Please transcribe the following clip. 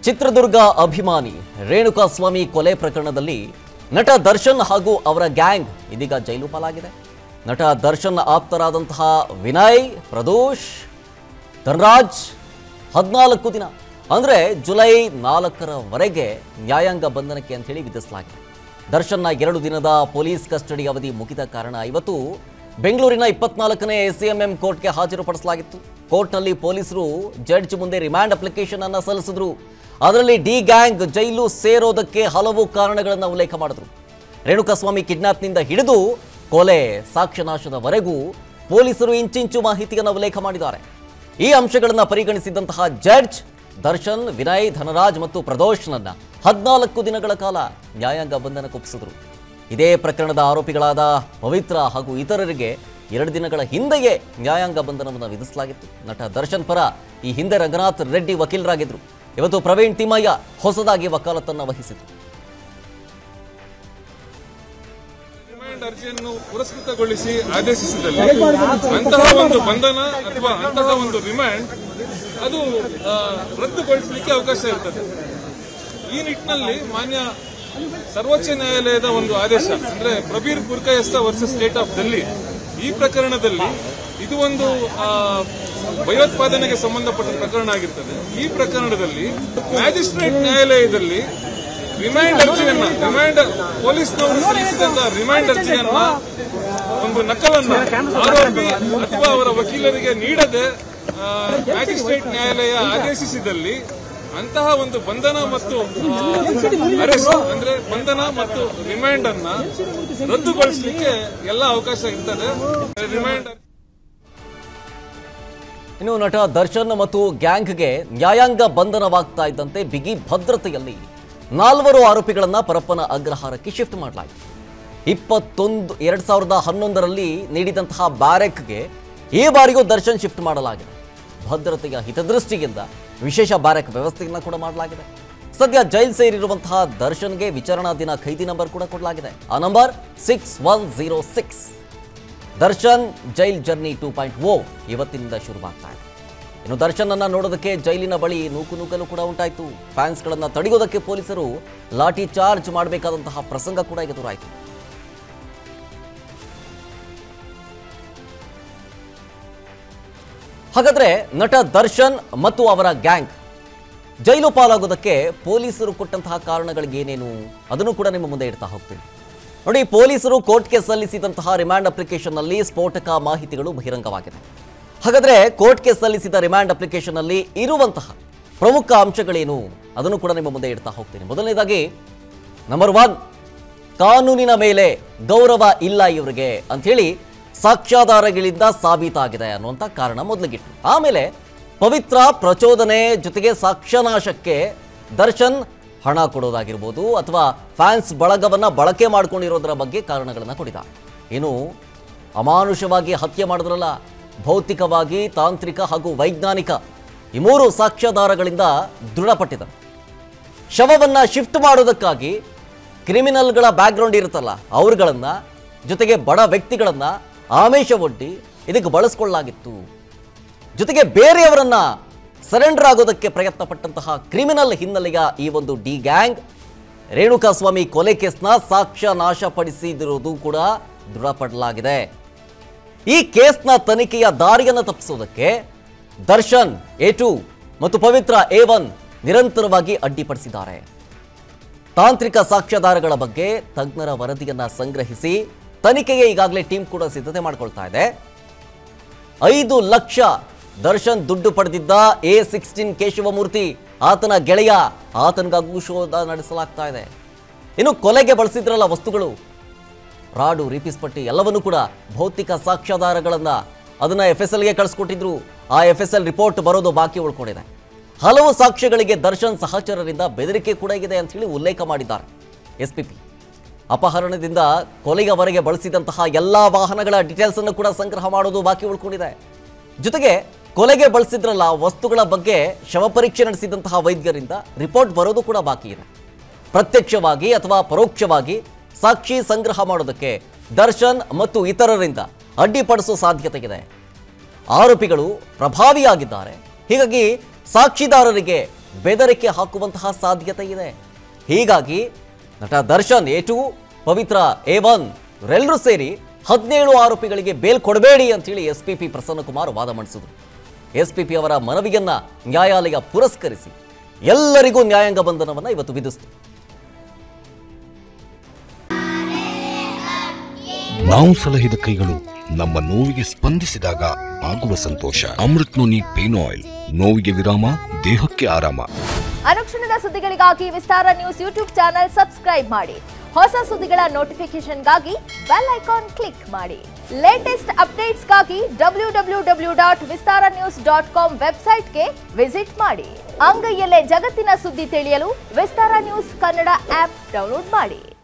ಚಿತ್ರದುರ್ಗ ಅಭಿಮಾನಿ ರೇಣುಕಾಸ್ವಾಮಿ ಕೊಲೆ ಪ್ರಕರಣದಲ್ಲಿ ನಟ ದರ್ಶನ್ ಹಾಗೂ ಅವರ ಗ್ಯಾಂಗ್ ಇದೀಗ ಜೈಲು ಪಾಲಾಗಿದೆ. ನಟ ದರ್ಶನ್ ಆಪ್ತರಾದಂತಹ ವಿನಯ್, ಪ್ರದೋಷ್, ಧನರಾಜ್ 14 ದಿನ ಅಂದರೆ ಜುಲೈ 4ರವರೆಗೆ ನ್ಯಾಯಾಂಗ ಬಂಧನಕ್ಕೆ ಅಂತ ಹೇಳಿ ವಿಧಿಸಲಾಗಿದೆ. ದರ್ಶನ್ನ 2 ದಿನದ ಪೊಲೀಸ್ ಕಸ್ಟಡಿ ಅವಧಿ ಮುಗಿದ ಕಾರಣ ಇವತ್ತು ಬೆಂಗಳೂರಿನ 24ನೇ ಎಸಿಎಂಎಂ ಕೋರ್ಟ್ಗೆ ಹಾಜರುಪಡಿಸಲಾಗಿತ್ತು. ಕೋರ್ಟ್ನಲ್ಲಿ ಪೊಲೀಸರು ಜಡ್ಜ್ ಮುಂದೆ ರಿಮಾಂಡ್ ಅಪ್ಲಿಕೇಶನ್ ಅನ್ನು ಸಲ್ಲಿಸಿದ್ರು. ಅದರಲ್ಲಿ ಡಿ ಗ್ಯಾಂಗ್ ಜೈಲು ಸೇರೋದಕ್ಕೆ ಹಲವು ಕಾರಣಗಳನ್ನು ಉಲ್ಲೇಖ ಮಾಡಿದ್ರು. ರೇಣುಕಾಸ್ವಾಮಿ ಕಿಡ್ನಾಪ್ನಿಂದ ಹಿಡಿದು ಕೊಲೆ ಸಾಕ್ಷ್ಯನಾಶದವರೆಗೂ ಪೊಲೀಸರು ಇಂಚಿಂಚು ಮಾಹಿತಿಯನ್ನು ಉಲ್ಲೇಖ ಮಾಡಿದ್ದಾರೆ. ಈ ಅಂಶಗಳನ್ನು ಪರಿಗಣಿಸಿದಂತಹ ಜಡ್ಜ್ ದರ್ಶನ್, ವಿನಯ್, ಧನರಾಜ್ ಮತ್ತು ಪ್ರದೋಷ್ನನ್ನ 14 ದಿನಗಳ ಕಾಲ ನ್ಯಾಯಾಂಗ ಬಂಧನಕ್ಕೊಪ್ಪಿಸಿದ್ರು. ಇದೇ ಪ್ರಕರಣದ ಆರೋಪಿಗಳಾದ ಪವಿತ್ರ ಹಾಗೂ ಇತರರಿಗೆ 2 ದಿನಗಳ ಹಿಂದೆಯೇ ನ್ಯಾಯಾಂಗ ಬಂಧನವನ್ನು ವಿಧಿಸಲಾಗಿತ್ತು. ನಟ ದರ್ಶನ್ ಪರ ಈ ಹಿಂದೆ ರಂಗನಾಥ್ ರೆಡ್ಡಿ ವಕೀಲರಾಗಿದ್ದರು. ಇವತ್ತು ಪ್ರವೀಣ್ ತಿಮ್ಮಯ್ಯ ಹೊಸದಾಗಿ ವಕಾಲತನ್ನು ವಹಿಸಿದರು. ಅರ್ಜಿಯನ್ನು ಪುರಸ್ಕೃತಗೊಳಿಸಿ ಆದೇಶಿಸಿದಲ್ಲಿ ಅಂತಹ ಒಂದು ಬಂಧನ ಅಥವಾ ಅಂತಹ ಒಂದು ರಿಮಾಂಡ್ ಅದು ರದ್ದುಗೊಳಿಸಲಿಕ್ಕೆ ಅವಕಾಶ ಇರ್ತದೆ. ಈ ನಿಟ್ಟಿನಲ್ಲಿ ಮಾನ್ಯ ಸರ್ವೋಚ್ಚ ನ್ಯಾಯಾಲಯದ ಒಂದು ಆದೇಶ ಅಂದ್ರೆ Prabir ಬುರ್ಕಾಯಸ್ತ versus state of Delhi ಈ ಪ್ರಕರಣದಲ್ಲಿ ಇದು ಒಂದು ಭಯೋತ್ಪಾದನೆಗೆ ಸಂಬಂಧಪಟ್ಟ ಪ್ರಕರಣ ಆಗಿರ್ತದೆ. ಈ ಪ್ರಕರಣದಲ್ಲಿ ಮ್ಯಾಜಿಸ್ಟ್ರೇಟ್ ನ್ಯಾಯಾಲಯದಲ್ಲಿ ಪೊಲೀಸ್ನವರು ಸಲ್ಲಿಸಿದಂತಹ ರಿಮಾಂಡ್ ಅರ್ಜಿಯನ್ನ ಒಂದು ನಕಲನ್ನ ಆರೋಪಿ ಅಥವಾ ಅವರ ವಕೀಲರಿಗೆ ನೀಡದೆ ಮ್ಯಾಜಿಸ್ಟ್ರೇಟ್ ನ್ಯಾಯಾಲಯ ಆದೇಶಿಸಿದಲ್ಲಿ ಅಂತಹ ಒಂದು ಬಂಧನ ಮತ್ತು ಅರೆಸ್ಟ್ ಅಂದ್ರೆ ಬಂಧನ ಮತ್ತು ರಿಮಾಂಡ್ ಅನ್ನ ರದ್ದುಗೊಳಿಸಲಿಕ್ಕೆ ಎಲ್ಲ ಅವಕಾಶ ಇರ್ತದೆ. ರಿಮಾಂಡ್ ಇನ್ನು ನಟ ದರ್ಶನ್ ಮತ್ತು ಗ್ಯಾಂಗ್ಗೆ ನ್ಯಾಯಾಂಗ ಬಂಧನವಾಗ್ತಾ ಇದ್ದಂತೆ ಬಿಗಿ ಭದ್ರತೆಯಲ್ಲಿ 4 ಆರೋಪಿಗಳನ್ನ ಪರಪ್ಪನ ಅಗ್ರಹಾರಕ್ಕೆ ಶಿಫ್ಟ್ ಮಾಡಲಾಗಿದೆ. 2011ರಲ್ಲಿ ನೀಡಿದಂತಹ ಬ್ಯಾರೆಕ್ಗೆ ಈ ಬಾರಿಗೂ ದರ್ಶನ್ ಶಿಫ್ಟ್ ಮಾಡಲಾಗಿದೆ. ಭದ್ರತೆಯ ಹಿತದೃಷ್ಟಿಯಿಂದ ವಿಶೇಷ ಬ್ಯಾರೆಕ್ ವ್ಯವಸ್ಥೆಯನ್ನು ಕೂಡ ಮಾಡಲಾಗಿದೆ. ಸದ್ಯ ಜೈಲ್ ಸೇರಿರುವಂತಹ ದರ್ಶನ್ಗೆ ವಿಚಾರಣಾ ದಿನ ಖೈದಿ ನಂಬರ್ ಕೂಡ ಕೊಡಲಾಗಿದೆ. ಆ ನಂಬರ್ 6106. ದರ್ಶನ್ ಜೈಲ್ ಜರ್ನಿ 2.0 ಇವತ್ತಿನಿಂದ ಶುರುವಾಗ್ತಾ ಇದೆ. ಇನ್ನು ದರ್ಶನ್ ಅನ್ನ ನೋಡೋದಕ್ಕೆ ಜೈಲಿನ ಬಳಿ ನೂಕುನುಗ್ಗಲು ಕೂಡ ಉಂಟಾಯಿತು. ಫ್ಯಾನ್ಸ್ಗಳನ್ನ ತಡೆಯೋದಕ್ಕೆ ಪೊಲೀಸರು ಲಾಠಿ ಚಾರ್ಜ್ ಮಾಡಬೇಕಾದಂತಹ ಪ್ರಸಂಗ ಕೂಡ ಎದುರಾಯಿತು. ಹಾಗಾದ್ರೆ ನಟ ದರ್ಶನ್ ಮತ್ತು ಅವರ ಗ್ಯಾಂಗ್ ಜೈಲು ಪಾಲಾಗೋದಕ್ಕೆ ಪೊಲೀಸರು ಕೊಟ್ಟಂತಹ ಕಾರಣಗಳಿಗೆ ಏನೇನು ಅದನ್ನು ಕೂಡ ನಿಮ್ಮ ಮುಂದೆ ಇಡ್ತಾ ಹೋಗ್ತೀನಿ. ನೋಡಿ, ಪೊಲೀಸರು ಕೋರ್ಟ್ಗೆ ಸಲ್ಲಿಸಿದಂತಹ ರಿಮಾಂಡ್ ಅಪ್ಲಿಕೇಶನ್ನಲ್ಲಿ ಸ್ಫೋಟಕ ಮಾಹಿತಿಗಳು ಬಹಿರಂಗವಾಗಿದೆ. ಹಾಗಾದ್ರೆ ಕೋರ್ಟ್ಗೆ ಸಲ್ಲಿಸಿದ ರಿಮಾಂಡ್ ಅಪ್ಲಿಕೇಶನ್ ಅಲ್ಲಿ ಇರುವಂತಹ ಪ್ರಮುಖ ಅಂಶಗಳೇನು ಅದನ್ನು ಕೂಡ ನಿಮ್ಮ ಮುಂದೆ ಇಡ್ತಾ ಹೋಗ್ತೀನಿ. ಮೊದಲನೇದಾಗಿ ನಂಬರ್ 1, ಕಾನೂನಿನ ಮೇಲೆ ಗೌರವ ಇಲ್ಲ ಇವರಿಗೆ ಅಂಥೇಳಿ ಸಾಕ್ಷ್ಯಾಧಾರಗಳಿಂದ ಸಾಬೀತಾಗಿದೆ ಅನ್ನುವಂಥ ಕಾರಣ ಮೊದಲಿಗಿಟ್ಟು. ಆಮೇಲೆ ಪವಿತ್ರ ಪ್ರಚೋದನೆ ಜೊತೆಗೆ ಸಾಕ್ಷ್ಯನಾಶಕ್ಕೆ ದರ್ಶನ್ ಹಣ ಕೊಡೋದಾಗಿರ್ಬೋದು ಅಥವಾ ಫ್ಯಾನ್ಸ್ ಬಳಗವನ್ನ ಬಳಕೆ ಮಾಡ್ಕೊಂಡಿರೋದರ ಬಗ್ಗೆ ಕಾರಣಗಳನ್ನು ಕೊಟ್ಟಿದ್ದಾರೆ. ಇನ್ನು ಅಮಾನುಷವಾಗಿ ಹತ್ಯೆ ಮಾಡಿದ್ರಲ್ಲ, ಭೌತಿಕವಾಗಿ, ತಾಂತ್ರಿಕ ಹಾಗೂ ವೈಜ್ಞಾನಿಕ ಈ 3 ಸಾಕ್ಷ್ಯಾಧಾರಗಳಿಂದ ದೃಢಪಟ್ಟಿದೆ. ಶವವನ್ನು ಶಿಫ್ಟ್ ಮಾಡೋದಕ್ಕಾಗಿ ಕ್ರಿಮಿನಲ್ಗಳ ಬ್ಯಾಕ್ಗ್ರೌಂಡ್ ಇರುತ್ತಲ್ಲ ಅವ್ರುಗಳನ್ನ ಜೊತೆಗೆ ಬಡ ವ್ಯಕ್ತಿಗಳನ್ನ ಆಮಿಷವೊಡ್ಡಿ ಇದಕ್ಕೆ ಬಳಸ್ಕೊಳ್ಳಲಾಗಿತ್ತು. ಜೊತೆಗೆ ಬೇರೆಯವರನ್ನ ಸರೆಂಡರ್ ಆಗೋದಕ್ಕೆ ಪ್ರಯತ್ನ ಪಟ್ಟಂತಹ ಕ್ರಿಮಿನಲ್ ಹಿನ್ನೆಲೆಯ ಈ ಒಂದು ಡಿ ಗ್ಯಾಂಗ್ ರೇಣುಕಾಸ್ವಾಮಿ ಕೊಲೆ ಕೇಸ್ನ ಸಾಕ್ಷ್ಯ ನಾಶಪಡಿಸಿದಿರುವುದು ಕೂಡ ದೃಢಪಡಲಾಗಿದೆ. ಈ ಕೇಸ್ನ ತನಿಖೆಯ ದಾರಿಯನ್ನು ತಪ್ಪಿಸೋದಕ್ಕೆ ದರ್ಶನ್ A2 ಮತ್ತು ಪವಿತ್ರ A1 ನಿರಂತರವಾಗಿ ಅಡ್ಡಿಪಡಿಸಿದ್ದಾರೆ. ತಾಂತ್ರಿಕ ಸಾಕ್ಷ್ಯಾಧಾರಗಳ ಬಗ್ಗೆ ತಜ್ಞರ ವರದಿಯನ್ನ ಸಂಗ್ರಹಿಸಿ ತನಿಖೆಗೆ ಈಗಾಗಲೇ ಟೀಮ್ ಕೂಡ ಸಿದ್ಧತೆ ಮಾಡಿಕೊಳ್ತಾ ಇದೆ. 5 ಲಕ್ಷ ದರ್ಶನ್ ದುಡ್ಡು ಪಡೆದಿದ್ದ A16 ಕೇಶವಮೂರ್ತಿ ಆತನ ಗೆಳೆಯ, ಆತನಿಗಾಗೂ ಶೋಧ ನಡೆಸಲಾಗ್ತಾ ಇದೆ. ಇನ್ನು ಕೊಲೆಗೆ ಬಳಸಿದ್ರಲ್ಲ ವಸ್ತುಗಳು, ರಾಡು, ರೀಪಿಸ್ಪಟ್ಟಿ ಎಲ್ಲವನ್ನೂ ಕೂಡ ಭೌತಿಕ ಸಾಕ್ಷ್ಯಾಧಾರಗಳನ್ನ ಅದನ್ನ FSLಗೆ ಕಳಿಸ್ಕೊಟ್ಟಿದ್ರು. ಆ FSL ರಿಪೋರ್ಟ್ ಬರೋದು ಬಾಕಿ ಉಳ್ಕೊಂಡಿದೆ. ಹಲವು ಸಾಕ್ಷ್ಯಗಳಿಗೆ ದರ್ಶನ್ ಸಹಚರರಿಂದ ಬೆದರಿಕೆ ಕೂಡ ಇದೆ ಅಂತ ಹೇಳಿ ಉಲ್ಲೇಖ ಮಾಡಿದ್ದಾರೆ SPP. ಅಪಹರಣದಿಂದ ಕೊಲೆಯವರೆಗೆ ಬಳಸಿದಂತಹ ಎಲ್ಲಾ ವಾಹನಗಳ ಡೀಟೇಲ್ಸ್ ಅನ್ನು ಕೂಡ ಸಂಗ್ರಹ ಮಾಡೋದು ಬಾಕಿ ಉಳ್ಕೊಂಡಿದೆ. ಜೊತೆಗೆ ಕೊಲೆಗೆ ಬಳಸಿದ್ರಲ್ಲ ವಸ್ತುಗಳ ಬಗ್ಗೆ ಶವ ಪರೀಕ್ಷೆ ನಡೆಸಿದಂತಹ ವೈದ್ಯರಿಂದ ರಿಪೋರ್ಟ್ ಬರೋದು ಕೂಡ ಬಾಕಿ ಇದೆ. ಪ್ರತ್ಯಕ್ಷವಾಗಿ ಅಥವಾ ಪರೋಕ್ಷವಾಗಿ ಸಾಕ್ಷಿ ಸಂಗ್ರಹ ಮಾಡೋದಕ್ಕೆ ದರ್ಶನ್ ಮತ್ತು ಇತರರಿಂದ ಅಡ್ಡಿಪಡಿಸೋ ಸಾಧ್ಯತೆ ಇದೆ. ಆರೋಪಿಗಳು ಪ್ರಭಾವಿಯಾಗಿದ್ದಾರೆ. ಹೀಗಾಗಿ ಸಾಕ್ಷಿದಾರರಿಗೆ ಬೆದರಿಕೆ ಹಾಕುವಂತಹ ಸಾಧ್ಯತೆ ಇದೆ. ಹೀಗಾಗಿ ನಟ ದರ್ಶನ್ A2, ಪವಿತ್ರ A1 ಇವರೆಲ್ಲರೂ ಸೇರಿ 17 ಆರೋಪಿಗಳಿಗೆ ಬೇಲ್ ಕೊಡಬೇಡಿ ಅಂತೇಳಿ SPP ಪ್ರಸನ್ನಕುಮಾರ್ ವಾದ ಮಂಡಿಸಿದರು. SPP ಅವರ ಮನವಿಯನ್ನ ನ್ಯಾಯಾಲಯ ಪುರಸ್ಕರಿಸಿ ಎಲ್ಲರಿಗೂ ನ್ಯಾಯಾಂಗ ಬಂಧನವನ್ನು ಇವತ್ತು ವಿಧಿಸಿತು. ನಾವು ಸಲಹಿದ ಕೈಗಳು ನಮ್ಮ ನೋವಿಗೆ ಸ್ಪಂದಿಸಿದಾಗ ಆಗುವ ಸಂತೋಷ. ಅಮೃತ್ ನೋನಿ ಪೇನ್ ಆಯಿಲ್, ನೋವಿಗೆ ವಿರಾಮ, ದೇಹಕ್ಕೆ ಆರಾಮ. ಅನುಕ್ಷಣದ ಸುದ್ದಿಗಳಿಗಾಗಿ ವಿಸ್ತಾರ ನ್ಯೂಸ್ ಯೂಟ್ಯೂಬ್ ಚಾನೆಲ್ ಸಬ್ಸ್ಕ್ರೈಬ್ ಮಾಡಿ. ಹೊಸ ಸುದ್ದಿಗಳ ನೋಟಿಫಿಕೇಶನ್ಗಾಗಿ ಬೆಲ್ ಐಕಾನ್ ಕ್ಲಿಕ್ ಮಾಡಿ. ಲೇಟೆಸ್ಟ್ ಅಪ್ಡೇಟ್ಸ್ಗಾಗಿ www.vistaranews.com ವೆಬ್ಸೈಟ್ಗೆ ವಿಸಿಟ್ ಮಾಡಿ. ಅಂಗೈಯಲ್ಲೇ ಜಗತ್ತಿನ ಸುದ್ದಿ ತಿಳಿಯಲು ವಿಸ್ತಾರ ನ್ಯೂಸ್ ಕನ್ನಡ ಆಪ್ ಡೌನ್ಲೋಡ್ ಮಾಡಿ.